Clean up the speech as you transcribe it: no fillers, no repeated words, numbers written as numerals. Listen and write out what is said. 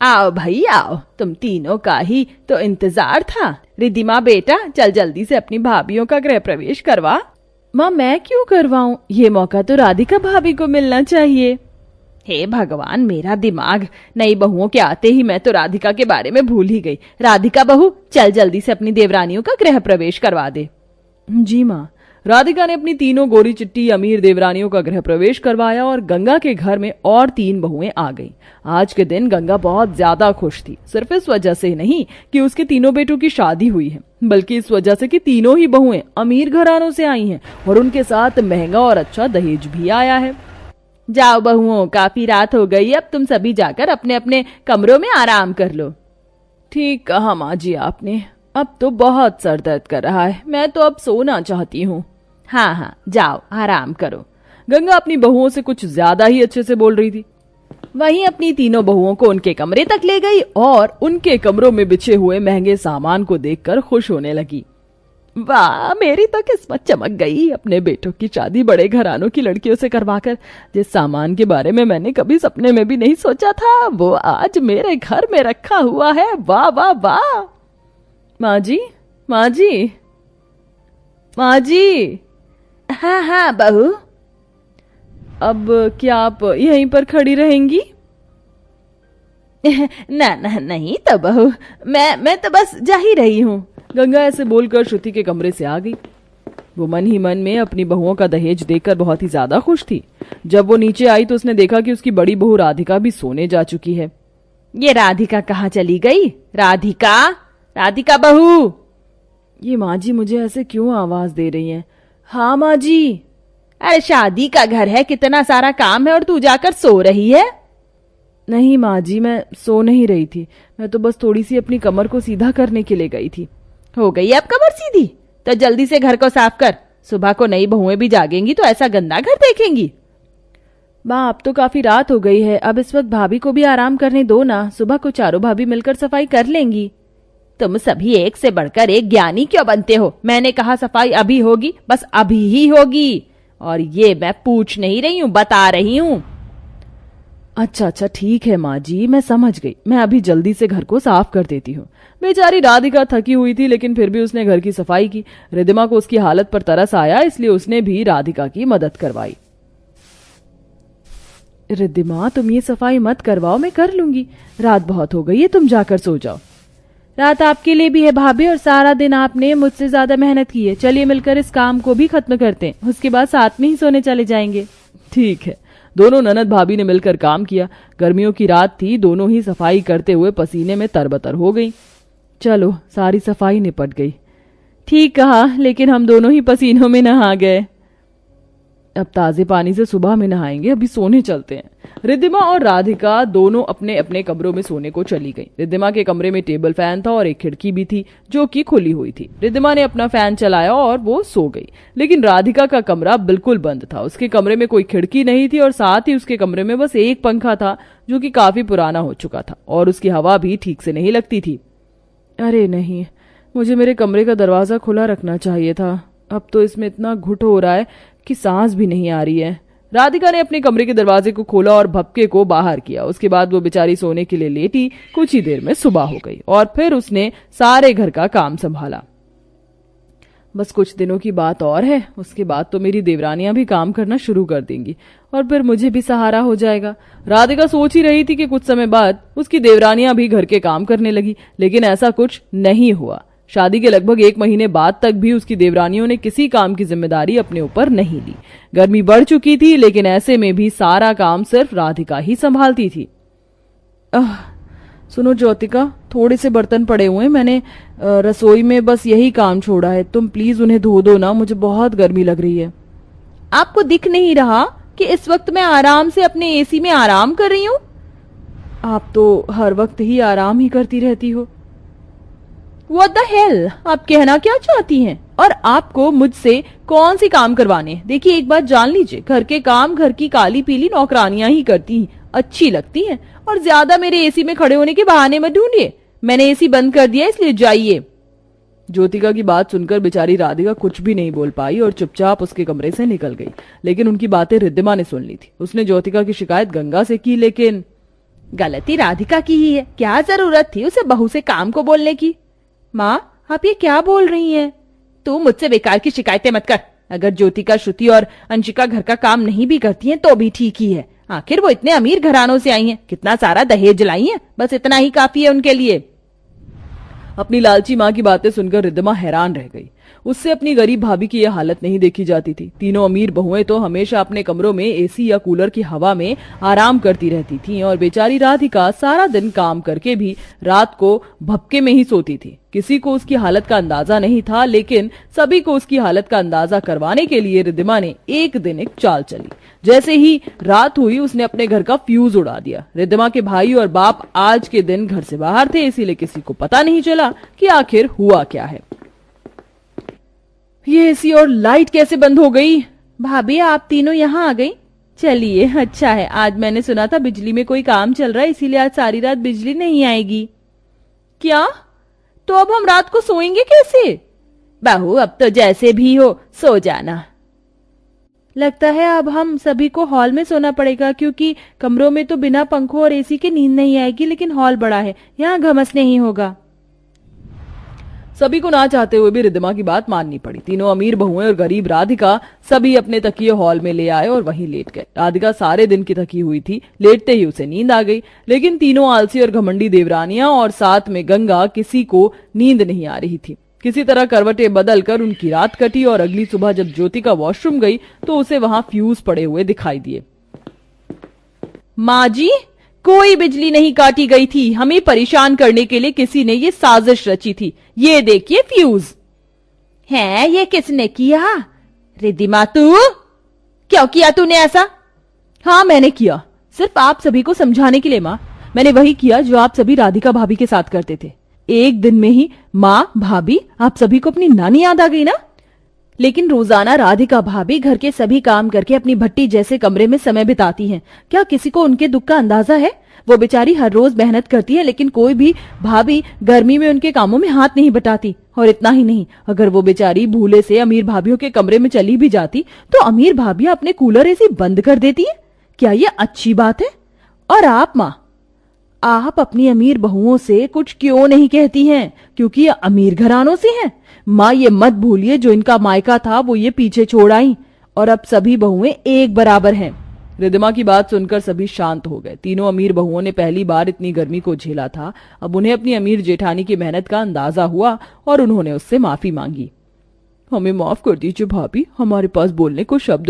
आओ भाई आओ, तुम तीनों का ही तो इंतजार था। रिद्धिमा बेटा, चल जल्दी से अपनी भाभीियों का गृह प्रवेश करवा। माँ मैं क्यों करवाऊं, ये मौका तो राधिका भाभी को मिलना चाहिए। हे भगवान, मेरा दिमाग, नई बहुओं के आते ही मैं तो राधिका के बारे में भूल ही गई। राधिका बहू, चल जल्दी से अपनी देवरानियों का गृह प्रवेश करवा दे। जी माँ। राधिका ने अपनी तीनों गोरी चिट्टी अमीर देवरानियों का गृह प्रवेश करवाया और गंगा के घर में और 3 बहुएं आ गईं। आज के दिन गंगा बहुत ज्यादा खुश थी, सिर्फ इस वजह से नहीं कि उसके तीनों बेटों की शादी हुई है, बल्कि इस वजह से कि तीनों ही बहुएं अमीर घरानों से आई हैं और उनके साथ महंगा और अच्छा दहेज भी आया है। जाओ बहुओं, काफी रात हो गई, अब तुम सभी जाकर अपने अपने कमरों में आराम कर लो। ठीक कहा माँ जी आपने, अब तो बहुत सर दर्द कर रहा है, मैं तो अब सोना चाहती हूँ। हाँ हाँ, जाओ आराम करो। गंगा अपनी बहुओं से कुछ ज्यादा ही अच्छे से बोल रही थी। वहीं अपनी तीनों बहुओं को उनके कमरे तक ले गई और उनके कमरों में बिछे हुए महंगे सामान को देखकर खुश होने लगी। वाह, मेरी तो किस्मत चमक गई, अपने बेटों की शादी बड़े घरानों की लड़कियों से करवाकर। जिस सामान के बारे में मैंने कभी सपने में भी नहीं सोचा था, वो आज मेरे घर में रखा हुआ है। वाह वाह वाह। माँ जी, माँ जी, माँ जी। हाँ हाँ बहू। अब क्या आप यहीं पर खड़ी रहेंगी? ना ना नहीं तो बहू, मैं तो बस जा ही रही हूँ। गंगा ऐसे बोलकर श्रुति के कमरे से आ गई। वो मन ही मन में अपनी बहुओं का दहेज देखकर बहुत ही ज्यादा खुश थी। जब वो नीचे आई तो उसने देखा कि उसकी बड़ी बहू राधिका भी सोने जा चुकी है। ये राधिका कहाँ चली गई? राधिका, राधिका बहू। ये माँ जी मुझे ऐसे क्यों आवाज दे रही हैं? हाँ माँ जी। अरे शादी का घर है, कितना सारा काम है और तू जाकर सो रही है? नहीं माँ जी, मैं सो नहीं रही थी, मैं तो बस थोड़ी सी अपनी कमर को सीधा करने के लिए गई थी। हो गई अब कमर सीधी? तो जल्दी से घर को साफ कर, सुबह को नई बहुएं भी जागेंगी तो ऐसा गंदा घर देखेंगी। माँ अब तो काफी रात हो गई है, अब इस वक्त भाभी को भी आराम करने दो ना, सुबह को चारों भाभी मिलकर सफाई कर लेंगी। तुम सभी एक से बढ़कर एक ज्ञानी क्यों बनते हो? मैंने कहा सफाई अभी होगी, बस अभी ही होगी। और ये मैं पूछ नहीं रही हूँ, बता रही हूँ। अच्छा अच्छा ठीक है माँ जी, मैं समझ गई, मैं अभी जल्दी से घर को साफ कर देती हूँ। बेचारी राधिका थकी हुई थी, लेकिन फिर भी उसने घर की सफाई की। रिद्धिमा को उसकी हालत पर तरस आया, इसलिए उसने भी राधिका की मदद करवाई। रिद्धिमा तुम ये सफाई मत करवाओ, मैं कर लूंगी, रात बहुत हो गई है, तुम जाकर सो जाओ। रात आपके लिए भी है भाभी, और सारा दिन आपने मुझसे ज्यादा मेहनत की है। चलिए मिलकर इस काम को भी खत्म करते हैं, उसके बाद साथ में ही सोने चले जाएंगे। ठीक है। दोनों ननद भाभी ने मिलकर काम किया। गर्मियों की रात थी, दोनों ही सफाई करते हुए पसीने में तरबतर हो गई। चलो सारी सफाई निपट गई। ठीक कहा, लेकिन हम दोनों ही पसीनों में नहा गए। अब ताजे पानी से सुबह में नहाएंगे, अभी सोने चलते हैं। रिद्धिमा और राधिका दोनों अपने अपने कमरों में सोने को चली गई। रिद्धिमा के कमरे में टेबल फैन था और एक खिड़की भी थी जो कि खुली हुई थी। रिद्धिमा ने अपना फैन चलाया और वो सो गई, लेकिन राधिका का कमरा बिल्कुल बंद था। उसके कमरे में कोई खिड़की नहीं थी और साथ ही उसके कमरे में बस एक पंखा था जो कि काफी पुराना हो चुका था और उसकी हवा भी ठीक से नहीं लगती थी। अरे नहीं, मुझे मेरे कमरे का दरवाजा खुला रखना चाहिए था। अब तो इसमें इतना घुट हो रहा है कि सांस भी नहीं आ रही है। राधिका ने अपने कमरे के दरवाजे को खोला और भपके को बाहर किया। उसके बाद वो बेचारी सोने के लिए लेटी। कुछ ही देर में सुबह हो गई और फिर उसने सारे घर का काम संभाला। बस कुछ दिनों की बात और है, उसके बाद तो मेरी देवरानियां भी काम करना शुरू कर देंगी और फिर मुझे भी सहारा हो जाएगा। राधिका सोच ही रही थी कि कुछ समय बाद उसकी देवरानियां भी घर के काम करने लगी, लेकिन ऐसा कुछ नहीं हुआ। शादी के लगभग 1 महीने बाद तक भी उसकी देवरानियों ने किसी काम की जिम्मेदारी अपने ऊपर नहीं ली। गर्मी बढ़ चुकी थी, लेकिन ऐसे में भी सारा काम सिर्फ राधिका ही संभालती थी। सुनो ज्योतिका, थोड़े से बर्तन पड़े हुए हैं, मैंने रसोई में बस यही काम छोड़ा है, तुम प्लीज उन्हें धो दो ना, मुझे बहुत गर्मी लग रही है। आपको दिख नहीं रहा कि इस वक्त मैं आराम से अपने एसी में आराम कर रही हूँ? आप तो हर वक्त ही आराम ही करती रहती हो। What the hell? आप कहना क्या चाहती हैं? और आपको मुझसे कौन सी काम करवाने? देखिए एक बात जान लीजिए, घर के काम घर की काली पीली नौकरानियां ही करती हैं, अच्छी लगती हैं, और ज्यादा मेरे एसी में खड़े होने के बहाने मत ढूंढिए। मैंने एसी बंद कर दिया, इसलिए जाइए। ज्योतिका की बात सुनकर बेचारी राधिका कुछ भी नहीं बोल पाई और चुपचाप उसके कमरे से निकल गई। लेकिन उनकी बातें रिद्धिमा ने सुन ली थी। उसने ज्योतिका की शिकायत गंगा से की, लेकिन गलती राधिका की ही है, क्या जरूरत थी उसे बहू से काम को बोलने की। माँ, आप ये क्या बोल रही हैं? तू मुझसे बेकार की शिकायतें मत कर। अगर ज्योतिका, श्रुति और अंशिका घर का काम नहीं भी करती हैं तो भी ठीक ही है। आखिर वो इतने अमीर घरानों से आई हैं, कितना सारा दहेज लाई हैं, बस इतना ही काफी है उनके लिए। अपनी लालची माँ की बातें सुनकर रिद्धिमा हैरान रह गई। उससे अपनी गरीब भाभी की यह हालत नहीं देखी जाती थी। तीनों अमीर बहुएं तो हमेशा अपने कमरों में एसी या कूलर की हवा में आराम करती रहती थीं और बेचारी राधिका सारा दिन काम करके भी रात को भपके में ही सोती थी। किसी को उसकी हालत का अंदाजा नहीं था, लेकिन सभी को उसकी हालत का अंदाजा करवाने के लिए रिद्धिमा ने एक दिन एक चाल चली। जैसे ही रात हुई उसने अपने घर का फ्यूज उड़ा दिया। रिद्धिमा के भाई और बाप आज के दिन घर से बाहर थे, इसीलिए किसी को पता नहीं चला कि आखिर हुआ क्या है। ये एसी और लाइट कैसे बंद हो गई? भाभी, आप तीनों यहाँ आ गई? चलिए, अच्छा है। आज मैंने सुना था बिजली में कोई काम चल रहा है, इसीलिए आज सारी रात बिजली नहीं आएगी। क्या? तो अब हम रात को सोएंगे कैसे? बहू, अब तो जैसे भी हो सो जाना। लगता है अब हम सभी को हॉल में सोना पड़ेगा, क्योंकि कमरों में तो बिना पंखों और एसी के नींद नहीं आएगी, लेकिन हॉल बड़ा है, यहाँ घमस नहीं होगा। सभी को ना चाहते हुए भी रिद्धिमा की बात माननी पड़ी। तीनों अमीर बहुएं और गरीब राधिका सभी अपने तकिए हॉल में ले आए और वहीं लेट गए। राधिका सारे दिन की थकी हुई थी, लेटते ही उसे नींद आ गई, लेकिन तीनों आलसी और घमंडी देवरानियां और साथ में गंगा किसी को नींद नहीं आ रही थी। किसी तरह करवटें बदलकर उनकी रात कटी और अगली सुबह जब ज्योतिका वॉशरूम गई तो उसे वहां फ्यूज पड़े हुए दिखाई दिए। माँ जी, कोई बिजली नहीं काटी गई थी, हमें परेशान करने के लिए किसी ने ये साजिश रची थी। ये देखिए फ्यूज है। ये किसने किया? रिद्धिमा, तू क्यों किया तूने ऐसा? हाँ, मैंने किया, सिर्फ आप सभी को समझाने के लिए। माँ, मैंने वही किया जो आप सभी राधिका भाभी के साथ करते थे। एक दिन में ही माँ, भाभी, आप सभी को अपनी नानी याद आ गई ना? लेकिन रोजाना राधिका भाभी घर के सभी काम करके अपनी भट्टी जैसे कमरे में समय बिताती हैं। क्या किसी को उनके दुख का अंदाजा है? वो बेचारी हर रोज मेहनत करती है, लेकिन कोई भी भाभी गर्मी में उनके कामों में हाथ नहीं बटाती। और इतना ही नहीं, अगर वो बेचारी भूले से अमीर भाभीयों के कमरे में चली भी जाती तो अमीर भाभियां अपने कूलर एसी बंद कर देती है। क्या ये अच्छी बात है? और आप माँ, आप अपनी अमीर बहुओं से कुछ क्यों नहीं कहती हैं? क्योंकि ये अमीर घरानों से हैं। माँ, ये मत भूलिए जो इनका मायका था वो ये पीछे छोड़ आई और अब सभी बहुएं एक बराबर हैं। रिद्धिमा की बात सुनकर सभी शांत हो गए। तीनों अमीर बहुओं ने पहली बार इतनी गर्मी को झेला था। अब उन्हें अपनी अमीर जेठानी की मेहनत का अंदाजा हुआ और उन्होंने उससे माफी मांगी। हमें माफ कर दीजिए भाभी, हमारे पास बोलने को शब्द